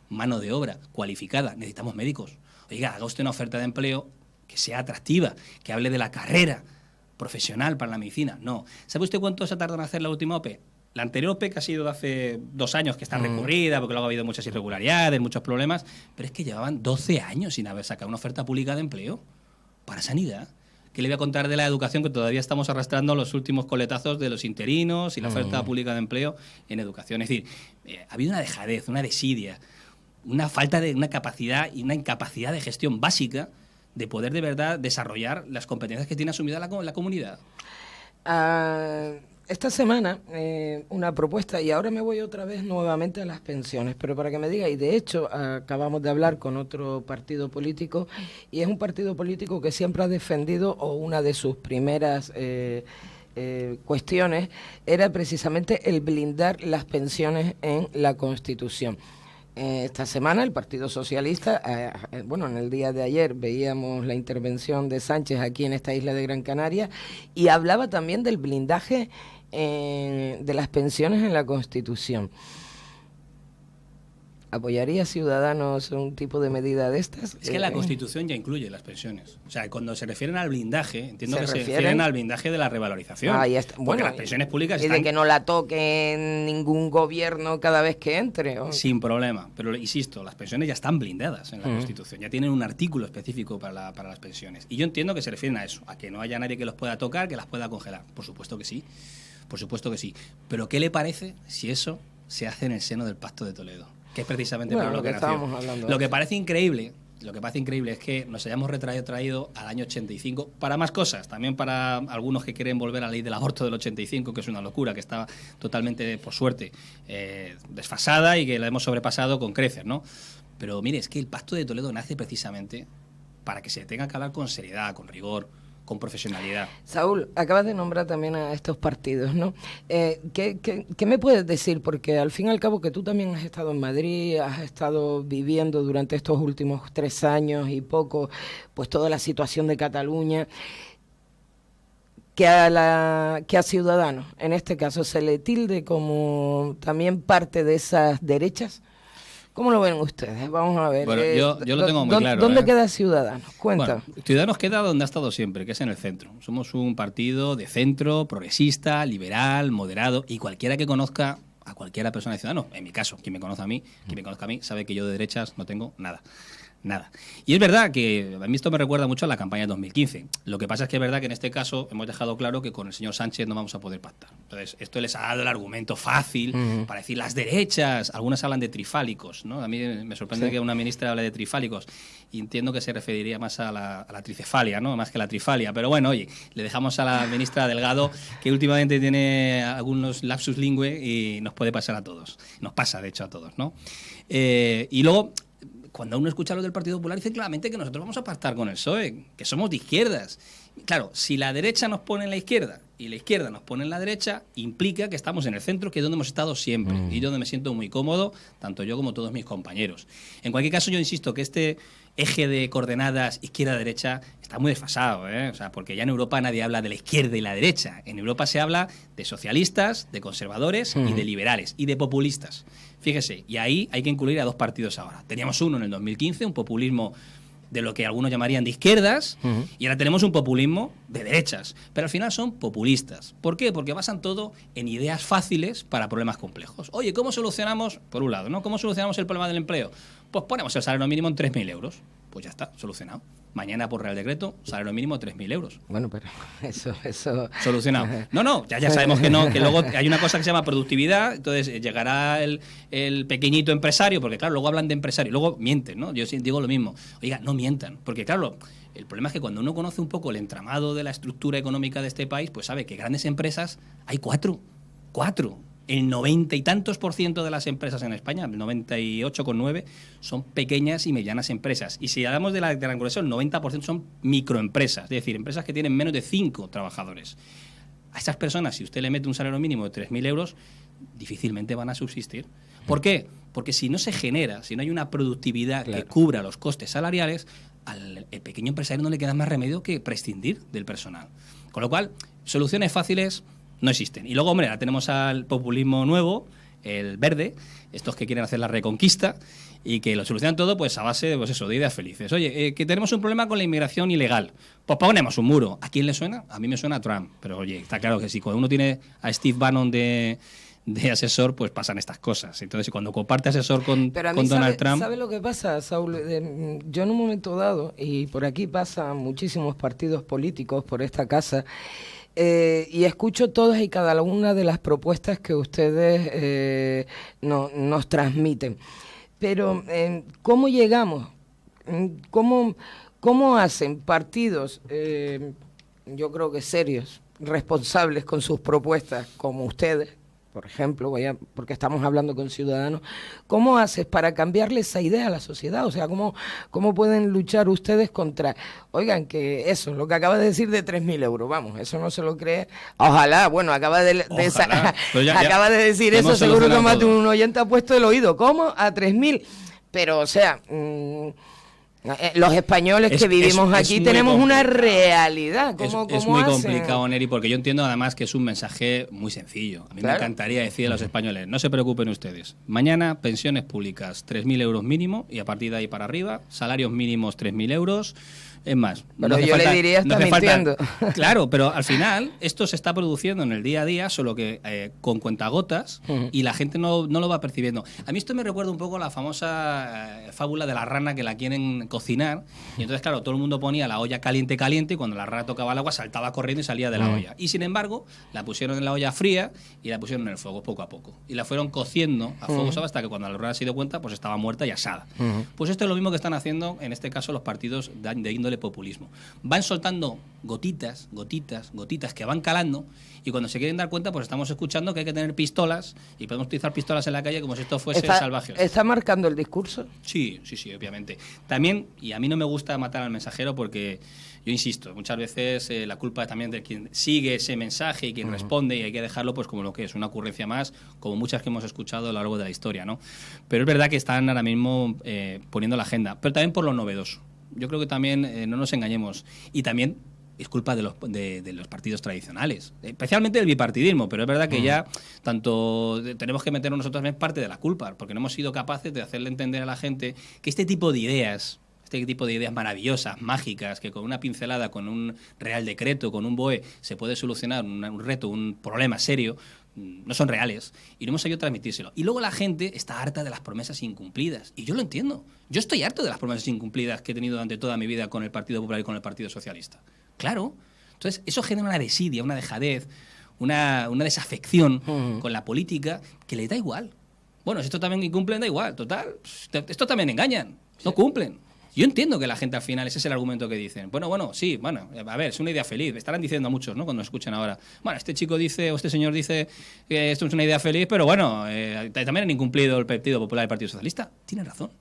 mano de obra cualificada. Necesitamos médicos. Oiga, haga usted una oferta de empleo que sea atractiva, que hable de la carrera profesional para la medicina. No. ¿Sabe usted cuánto se ha tardado en hacer la última OPE? La anterior OPE, que ha sido de hace 2 años, que está recurrida, porque luego ha habido muchas irregularidades, muchos problemas, pero es que llevaban 12 años sin haber sacado una oferta pública de empleo para sanidad. ¿Qué le voy a contar de la educación, que todavía estamos arrastrando los últimos coletazos de los interinos y la oferta pública de empleo en educación? Es decir, ha habido una dejadez, una desidia, una falta de una capacidad y una incapacidad de gestión básica de poder de verdad desarrollar las competencias que tiene asumida la comunidad. Esta semana una propuesta, y ahora me voy otra vez nuevamente a las pensiones, pero para que me diga, y de hecho acabamos de hablar con otro partido político, y es un partido político que siempre ha defendido, o una de sus primeras cuestiones, era precisamente el blindar las pensiones en la Constitución. Esta semana el Partido Socialista, en el día de ayer veíamos la intervención de Sánchez aquí en esta isla de Gran Canaria y hablaba también del blindaje de las pensiones en la Constitución. ¿Apoyaría Ciudadanos un tipo de medida de estas? Es que la Constitución ya incluye las pensiones. O sea, cuando se refieren al blindaje, entiendo que se refieren al blindaje de la revalorización. Ahí está. Porque las pensiones públicas están... Y de que no la toque ningún gobierno cada vez que entre. Sin problema. Pero, insisto, las pensiones ya están blindadas en la Constitución. Ya tienen un artículo específico para las pensiones. Y yo entiendo que se refieren a eso, a que no haya nadie que los pueda tocar, que las pueda congelar. Por supuesto que sí. Por supuesto que sí. Pero ¿qué le parece si eso se hace en el seno del Pacto de Toledo, que es precisamente bueno, para lo que estábamos nació. hablando. Lo que parece increíble es que nos hayamos traído al año 85 para más cosas, también para algunos que quieren volver a la ley del aborto del 85, que es una locura, que estaba totalmente, por suerte, desfasada y que la hemos sobrepasado con creces, ¿no? Pero mire, es que el Pacto de Toledo nace precisamente para que se tenga que hablar con seriedad, con rigor, con profesionalidad. Saúl, acabas de nombrar también a estos partidos, ¿no? ¿Qué me puedes decir? Porque al fin y al cabo que tú también has estado en Madrid, has estado viviendo durante estos últimos 3 años y poco, pues toda la situación de Cataluña, que a Ciudadanos, en este caso, se le tilde como también parte de esas derechas. ¿Cómo lo ven ustedes? Vamos a ver. Bueno, yo lo tengo muy claro. ¿Dónde queda Ciudadanos? Cuenta. Bueno, Ciudadanos queda donde ha estado siempre, que es en el centro. Somos un partido de centro, progresista, liberal, moderado, y cualquiera que conozca a cualquiera persona de Ciudadanos, en mi caso, quien me conozca a mí, sabe que yo de derechas no tengo nada. Y es verdad que a mí esto me recuerda mucho a la campaña de 2015. Lo que pasa es que es verdad que en este caso hemos dejado claro que con el señor Sánchez no vamos a poder pactar. Entonces, esto les ha dado el argumento fácil para decir las derechas. Algunas hablan de trifálicos, ¿no? A mí me sorprende que una ministra hable de trifálicos. Y entiendo que se referiría más a la tricefalia, ¿no? Más que la trifalia. Pero bueno, oye, le dejamos a la ministra Delgado, que últimamente tiene algunos lapsus lingüe y nos puede pasar a todos. Nos pasa, de hecho, a todos, ¿no? Y luego, cuando uno escucha lo del Partido Popular, dice claramente que nosotros vamos a pactar con el PSOE, que somos de izquierdas. Claro, si la derecha nos pone en la izquierda y la izquierda nos pone en la derecha, implica que estamos en el centro, que es donde hemos estado siempre y donde me siento muy cómodo, tanto yo como todos mis compañeros. En cualquier caso, yo insisto que este eje de coordenadas izquierda-derecha está muy desfasado, ¿eh? O sea, porque ya en Europa nadie habla de la izquierda y la derecha. En Europa se habla de socialistas, de conservadores y de liberales y de populistas. Fíjese, y ahí hay que incluir a 2 partidos ahora. Teníamos uno en el 2015, un populismo de lo que algunos llamarían de izquierdas, y ahora tenemos un populismo de derechas. Pero al final son populistas. ¿Por qué? Porque basan todo en ideas fáciles para problemas complejos. Oye, ¿cómo solucionamos, por un lado, ¿no? ¿Cómo solucionamos el problema del empleo? Pues ponemos el salario mínimo en 3.000 euros. Pues ya está, solucionado. Mañana, por Real Decreto, salario mínimo 3.000 euros. Bueno, pero eso... Solucionado. No, ya sabemos que no, que luego hay una cosa que se llama productividad, entonces llegará el pequeñito empresario, porque claro, luego hablan de empresario, luego mienten, ¿no? Yo sí digo lo mismo. Oiga, no mientan, porque claro, el problema es que cuando uno conoce un poco el entramado de la estructura económica de este país, pues sabe que grandes empresas hay 4. El 90 y tantos % de las empresas en España, el 98,9%, son pequeñas y medianas empresas. Y si hablamos de la gran grueso, el 90% son microempresas, es decir, empresas que tienen menos de 5 trabajadores. A estas personas, si usted le mete un salario mínimo de 3.000 euros, difícilmente van a subsistir. ¿Por qué? Porque si no se genera, si no hay una productividad que cubra los costes salariales, al pequeño empresario no le queda más remedio que prescindir del personal. Con lo cual, soluciones fáciles no existen. Y luego, hombre, ahora tenemos al populismo nuevo, el verde, estos que quieren hacer la reconquista y que lo solucionan todo pues a base de, pues eso, de ideas felices. Oye, que tenemos un problema con la inmigración ilegal. Pues ponemos un muro. ¿A quién le suena? A mí me suena a Trump. Pero oye, está claro que si cuando uno tiene a Steve Bannon de asesor, pues pasan estas cosas. Entonces, cuando comparte asesor con Donald Trump... ¿Sabe lo que pasa, Saúl? Yo en un momento dado, y por aquí pasan muchísimos partidos políticos por esta casa, y escucho todas y cada una de las propuestas que ustedes nos transmiten. Pero, ¿cómo llegamos? ¿Cómo hacen partidos, yo creo que serios, responsables con sus propuestas, como ustedes, por ejemplo, porque estamos hablando con Ciudadanos, ¿cómo haces para cambiarle esa idea a la sociedad? O sea, ¿cómo pueden luchar ustedes contra, oigan, que eso, lo que acaba de decir de 3.000 euros, vamos, eso no se lo cree? Ojalá, bueno, acaba de decir eso, seguro que más de un oyente ha puesto el oído. ¿Cómo? A 3.000. Pero, o sea... los españoles que vivimos aquí tenemos una realidad. Es muy complicado, Neri, porque yo entiendo además que es un mensaje muy sencillo. A mí me encantaría decir a los españoles, no se preocupen ustedes. Mañana, pensiones públicas, 3.000 euros mínimo y a partir de ahí para arriba, salarios mínimos 3.000 euros, Es más, pero yo le diría está mintiendo. Claro, pero al final esto se está produciendo en el día a día, solo que con cuentagotas, y la gente no lo va percibiendo. A mí esto me recuerda un poco a la famosa fábula de la rana que la quieren cocinar, y entonces, claro, todo el mundo ponía la olla caliente, y cuando la rana tocaba el agua saltaba corriendo y salía de la olla. Y sin embargo, la pusieron en la olla fría y la pusieron en el fuego poco a poco. Y la fueron cociendo a fuego suave hasta que cuando la rana se dio cuenta, pues estaba muerta y asada. Pues esto es lo mismo que están haciendo, en este caso, los partidos de índole populismo. Van soltando gotitas que van calando, y cuando se quieren dar cuenta, pues estamos escuchando que hay que tener pistolas y podemos utilizar pistolas en la calle como si esto fuese salvaje. ¿Está marcando el discurso? Sí, obviamente. También, y a mí no me gusta matar al mensajero porque, yo insisto, muchas veces la culpa es también de quien sigue ese mensaje y quien responde, y hay que dejarlo pues como lo que es, una ocurrencia más, como muchas que hemos escuchado a lo largo de la historia, ¿no? Pero es verdad que están ahora mismo poniendo la agenda, pero también por lo novedoso. Yo creo que también, no nos engañemos, y también es culpa de los partidos tradicionales, especialmente del bipartidismo, pero es verdad que ya tanto tenemos que meternos nosotros también parte de la culpa, porque no hemos sido capaces de hacerle entender a la gente que este tipo de ideas maravillosas, mágicas, que con una pincelada, con un real decreto, con un BOE, se puede solucionar un reto, un problema serio, no son reales, y no hemos sabido transmitírselo. Y luego la gente está harta de las promesas incumplidas, y yo lo entiendo. Yo estoy harto de las promesas incumplidas que he tenido durante toda mi vida con el Partido Popular y con el Partido Socialista. Claro. Entonces, eso genera una desidia, una dejadez, una desafección con la política que le da igual. Bueno, si esto también incumplen, da igual, total. Esto también engañan, no cumplen. Yo entiendo que la gente al final, ese es el argumento que dicen. Bueno, sí, a ver, es una idea feliz. Estarán diciendo a muchos, ¿no?, cuando escuchen ahora. Bueno, este chico dice, o este señor dice que esto es una idea feliz, pero bueno, también han incumplido el Partido Popular y el Partido Socialista. Tienen razón.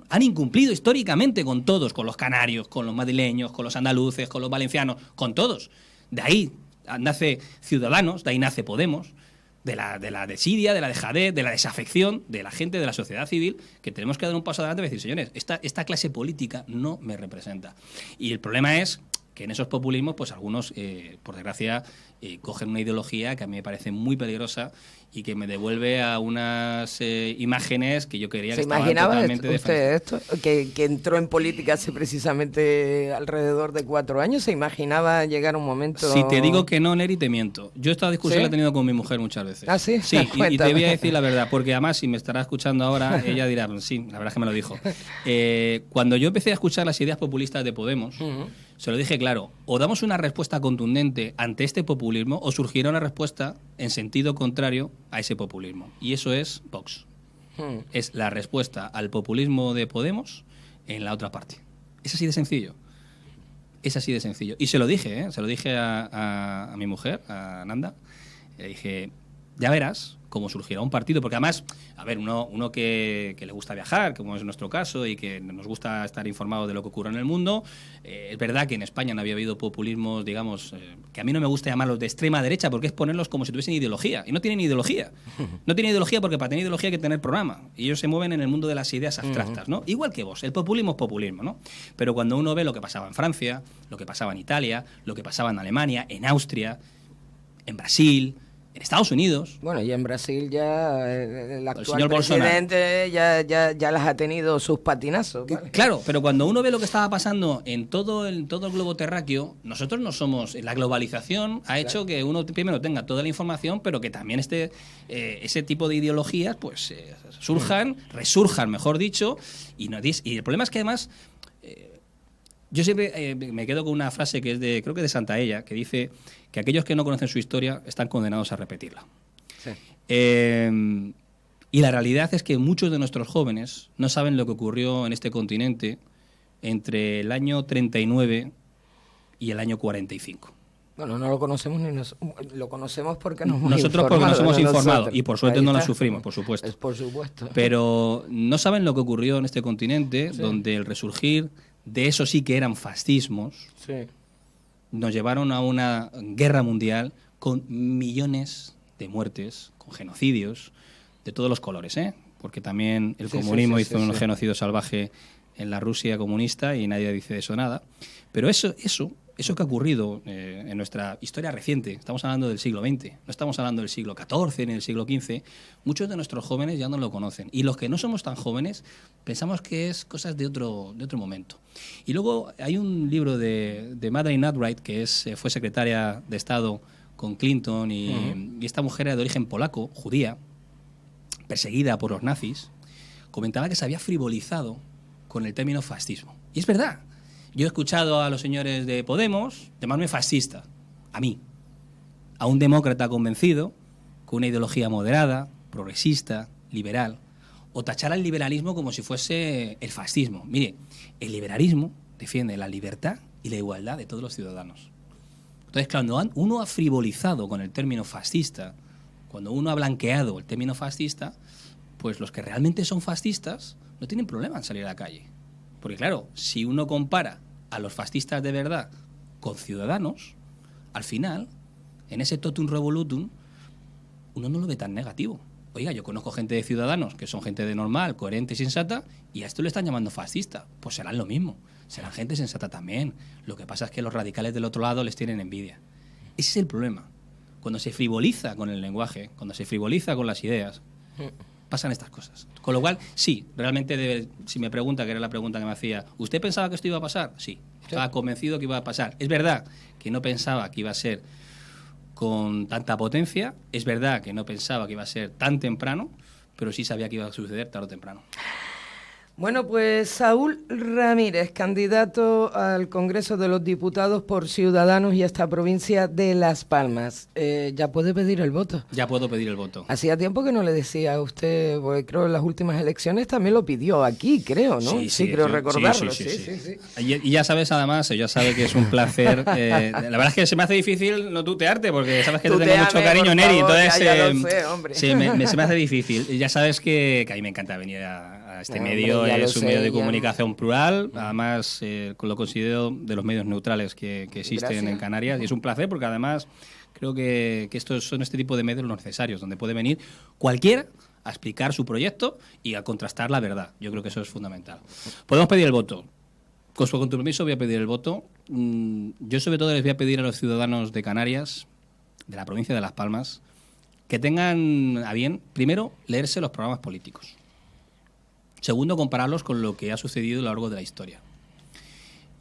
Han incumplido históricamente con todos, con los canarios, con los madrileños, con los andaluces, con los valencianos, con todos. De ahí nace Ciudadanos, de ahí nace Podemos. De la desidia, de la dejadez, de la desafección de la gente, de la sociedad civil, que tenemos que dar un paso adelante y decir, señores, esta clase política no me representa. Y el problema es que en esos populismos, pues algunos, por desgracia, cogen una ideología que a mí me parece muy peligrosa y que me devuelve a unas imágenes que yo quería que estaban totalmente defendidas. ¿Se imaginaba esto? Que entró en política hace precisamente alrededor de 4 años. ¿Se imaginaba llegar un momento...? Si te digo que no, Neri, te miento. Yo esta discusión la he tenido con mi mujer muchas veces. ¿Ah, sí? Sí, y te voy a decir la verdad, porque además, si me estará escuchando ahora, ella dirá, sí, la verdad es que me lo dijo. Cuando yo empecé a escuchar las ideas populistas de Podemos, se lo dije claro, o damos una respuesta contundente ante este populismo, o surgirá una respuesta en sentido contrario a ese populismo. Y eso es Vox. Es la respuesta al populismo de Podemos en la otra parte. Es así de sencillo. Y se lo dije, a mi mujer, a Nanda. Le dije, ya verás cómo surgirá un partido, porque además, a ver, uno que le gusta viajar, como es nuestro caso, y que nos gusta estar informado de lo que ocurre en el mundo, es verdad que en España no había habido populismos, digamos, que a mí no me gusta llamarlos de extrema derecha, porque es ponerlos como si tuviesen ideología, y no tienen ideología. No tienen ideología porque para tener ideología hay que tener programa, y ellos se mueven en el mundo de las ideas abstractas, ¿no? Igual que vos, el populismo es populismo, ¿no? Pero cuando uno ve lo que pasaba en Francia, lo que pasaba en Italia, lo que pasaba en Alemania, en Austria, en Brasil, en Estados Unidos. Bueno, y en Brasil ya el actual presidente ya las ha tenido sus patinazos. ¿Vale? Claro, pero cuando uno ve lo que estaba pasando en todo el globo terráqueo, nosotros no somos... La globalización ha hecho que uno primero tenga toda la información, pero que también ese tipo de ideologías pues resurjan, mejor dicho, y el problema es que además... Yo siempre me quedo con una frase que es creo que de Santaella, que dice que aquellos que no conocen su historia están condenados a repetirla. Sí. Y la realidad es que muchos de nuestros jóvenes no saben lo que ocurrió en este continente entre el año 39 y el año 45. Bueno, no lo conocemos lo conocemos porque nosotros porque nos hemos informado y por suerte no la sufrimos, por supuesto. Es por supuesto. Pero no saben lo que ocurrió en este continente, donde el resurgir de eso sí que eran fascismos, nos llevaron a una guerra mundial con millones de muertes, con genocidios de todos los colores, porque también el comunismo hizo un genocidio salvaje en la Rusia comunista y nadie dice de eso nada. Pero eso que ha ocurrido en nuestra historia reciente, estamos hablando del siglo XX, no estamos hablando del siglo XIV ni del siglo XV, muchos de nuestros jóvenes ya no lo conocen. Y los que no somos tan jóvenes pensamos que es cosas de otro momento. Y luego hay un libro de Madeleine Albright, que fue secretaria de Estado con Clinton, y esta mujer era de origen polaco, judía, perseguida por los nazis, comentaba que se había frivolizado con el término fascismo. Y es verdad. Yo he escuchado a los señores de Podemos llamarme fascista, a mí, a un demócrata convencido, con una ideología moderada, progresista, liberal, o tachar al liberalismo como si fuese el fascismo. Mire, el liberalismo defiende la libertad y la igualdad de todos los ciudadanos. Entonces, cuando uno ha frivolizado con el término fascista, cuando uno ha blanqueado el término fascista, pues los que realmente son fascistas no tienen problema en salir a la calle. Porque claro, si uno compara a los fascistas de verdad con Ciudadanos, al final, en ese totum revolutum, uno no lo ve tan negativo. Oiga, yo conozco gente de Ciudadanos que son gente de normal, coherente y sensata, y a esto le están llamando fascista. Pues serán lo mismo, serán gente sensata también. Lo que pasa es que los radicales del otro lado les tienen envidia. Ese es el problema. Cuando se frivoliza con el lenguaje, cuando se frivoliza con las ideas, pasan estas cosas. Con lo cual, sí, realmente, si me pregunta, que era la pregunta que me hacía, ¿usted pensaba que esto iba a pasar? Sí, estaba convencido que iba a pasar. Es verdad que no pensaba que iba a ser con tanta potencia, es verdad que no pensaba que iba a ser tan temprano, pero sí sabía que iba a suceder tarde o temprano. Bueno, pues Saúl Ramírez, candidato al Congreso de los Diputados por Ciudadanos y esta provincia de Las Palmas. ¿Ya puede pedir el voto? Ya puedo pedir el voto. Hacía tiempo que no le decía a usted, porque creo que en las últimas elecciones también lo pidió aquí, creo, ¿no? Sí, creo recordarlo. Sí. Y ya sabes, además, ya sabes que es un placer. La verdad es que se me hace difícil no tutearte, porque sabes que te tengo mucho cariño, Neri. Entonces, ya lo sé, hombre. Sí, se me hace difícil. Ya sabes que a mí me encanta venir a este medio. Es un medio de comunicación plural, además lo considero de los medios neutrales que existen en Canarias, y es un placer porque además creo que estos son este tipo de medios los necesarios, donde puede venir cualquiera a explicar su proyecto y a contrastar la verdad. Yo creo que eso es fundamental. Podemos pedir el voto. Con tu permiso voy a pedir el voto. Yo sobre todo les voy a pedir a los ciudadanos de Canarias, de la provincia de Las Palmas, que tengan a bien, primero, leerse los programas políticos. Segundo, compararlos con lo que ha sucedido a lo largo de la historia.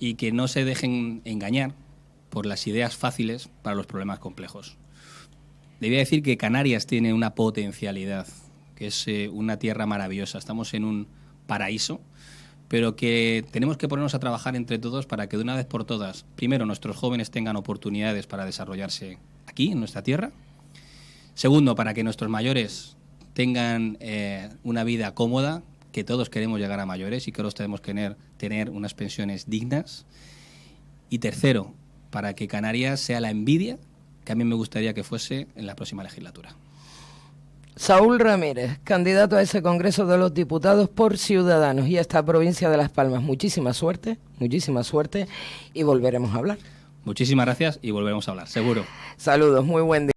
Y que no se dejen engañar por las ideas fáciles para los problemas complejos. Debía decir que Canarias tiene una potencialidad, que es una tierra maravillosa. Estamos en un paraíso, pero que tenemos que ponernos a trabajar entre todos para que de una vez por todas, primero, nuestros jóvenes tengan oportunidades para desarrollarse aquí, en nuestra tierra. Segundo, para que nuestros mayores tengan una vida cómoda, que todos queremos llegar a mayores y que todos tenemos que tener unas pensiones dignas. Y tercero, para que Canarias sea la envidia que a mí me gustaría que fuese en la próxima legislatura. Saúl Ramírez, candidato a ese Congreso de los Diputados por Ciudadanos y a esta provincia de Las Palmas. Muchísima suerte y volveremos a hablar. Muchísimas gracias y volveremos a hablar, seguro. Saludos, muy buen día.